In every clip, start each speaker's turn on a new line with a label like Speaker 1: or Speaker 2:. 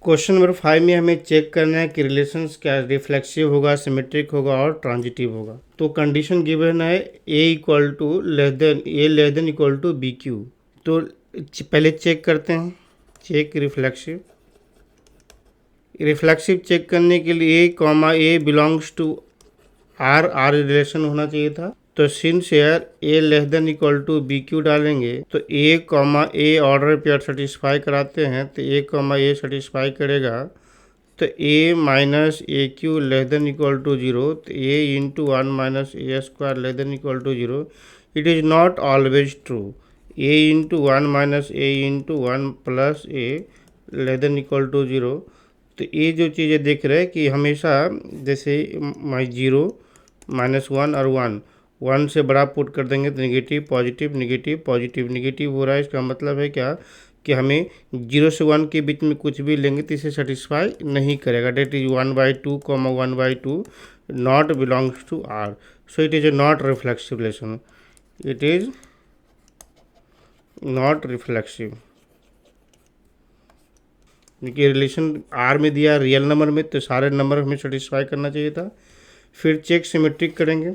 Speaker 1: Question number 5 में हमें check करना है कि रिलेशंस क्या रिफ्लेक्सिव होगा, सिमेट्रिक होगा और ट्रांजिटिव होगा। तो कंडीशन गिवन है less than equal to B Q. तो पहले चेक करते हैं, चेक रिफ्लेक्सिव चेक करने के लिए A belongs to R relation होना चाहिए था। तो since here A less than equal to B Q डालेंगे तो ए ऑर्डर पेयर सेटिस्फाई कराते हैं, तो ए सेटिस्फाई करेगा। तो A minus A cube less than equal to zero, तो A into one minus A square less than equal to zero. It is not always true. A into one minus A into one plus A less than equal to zero. तो ये जो चीज़ें देख रहे हैं कि हमेशा जैसे जीरो माइनस वन और वन से बड़ा पुट कर देंगे तो negative positive negative positive negative हो रहा है। इसका मतलब है क्या कि हमें 0 से 1 के बीच में कुछ भी लेंगे तो इसे सेटिस्फाई नहीं करेगा। That is 1/2 1/2 not belongs to R. So it is a not reflexive relation. It is not reflexive क्योंकि रिलेशन आर में दिया रियल नंबर में, तो सारे नंबर हमें सेटिस्फाई करना चाहिए था। फिर चेक सिमेट्रिक करेंगे।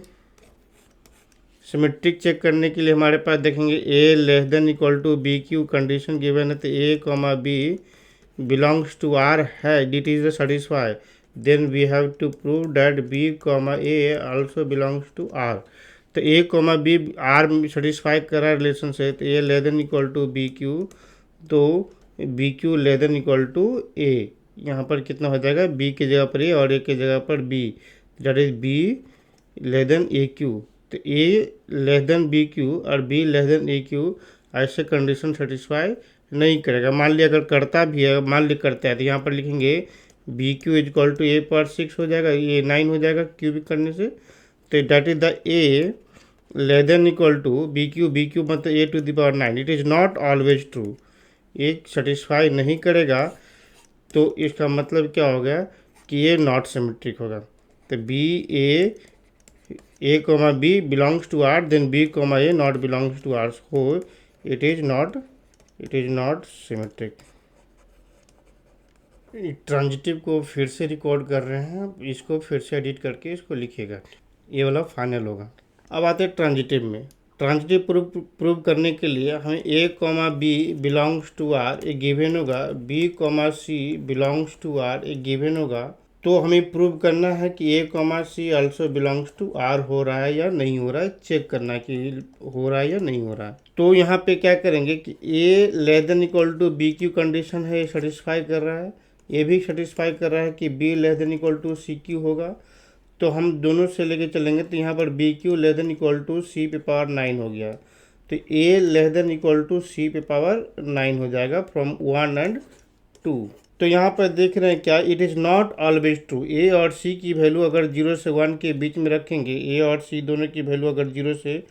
Speaker 1: सिमेट्रिक चेक करने के लिए हमारे पास देखेंगे a less than equal to B cube condition given है, तो a comma b belongs to R है, it is satisfy, then we have to prove that b comma a also belongs to R. तो a comma b R satisfy कर रहा है relation से, तो ए less than equal to B Q, तो B cube less than equal to a. यहाँ पर कितना हो जाएगा, बी की जगह पर ए और ए की जगह पर B, that is B less than A Q. तो ए लेस देन बी क्यू और B less than A Q ऐसे कंडीशन सेटिस्फाई नहीं करेगा। मान लिया अगर करता भी है, मान लिया करता है, तो यहाँ पर लिखेंगे b cube is equal to a पर 6 हो जाएगा, ए 9 हो जाएगा क्यूबिक करने से। तो that is the a less than equal to B cube मतलब a to the power 9। It is not always true. A satisfy नहीं करेगा तो इसका मतलब क्या हो गया कि ये नॉट सिमेट्रिक होगा। तो a comma b belongs to R, then b comma a not belongs to R, so it is not symmetric. Transitive को फिर से रिकॉर्ड कर रहे हैं, इसको फिर से एडिट करके इसको लिखिएगा, ये वाला फाइनल होगा। अब आते हैं ट्रांजिटिव में। ट्रांजिटिव प्रूव करने के लिए हमें a comma b belongs to R ए गिवन होगा, b comma c belongs to R ए गिवन होगा। तो हमें प्रूव करना है कि a comma c also belongs to R हो रहा है या नहीं हो रहा है, चेक करना है कि हो रहा है या नहीं हो रहा है। तो यहाँ पे क्या करेंगे कि a less than equal to B cube condition है, ये सेटिस्फाई कर रहा है, ये भी सेटिस्फाई कर रहा है कि B less than equal to C Q होगा। तो हम दोनों से लेके चलेंगे, तो यहाँ पर b cube less than equal to c पे पावर 9 हो गया, तो ए less than equal to c पे पावर 9 हो जाएगा फ्रॉम 1 एंड 2। तो यहाँ पर देख रहे हैं क्या, it is not always true. A और सी की वैल्यू अगर 0 से 1 के बीच में रखेंगे, ए और सी दोनों की वैल्यू अगर 0 से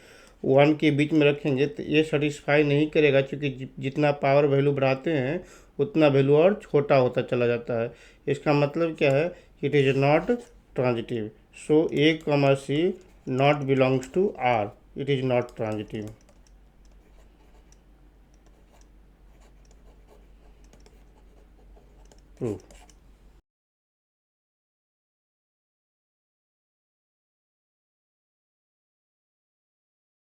Speaker 1: 1 के बीच में रखेंगे तो ये सेटिस्फाई नहीं करेगा, क्योंकि जितना पावर वैल्यू बढ़ाते हैं उतना वैल्यू और छोटा होता चला जाता है। इसका मतलब क्या है, it is not transitive. So A comma C not belongs to R, it is not transitive. Proof.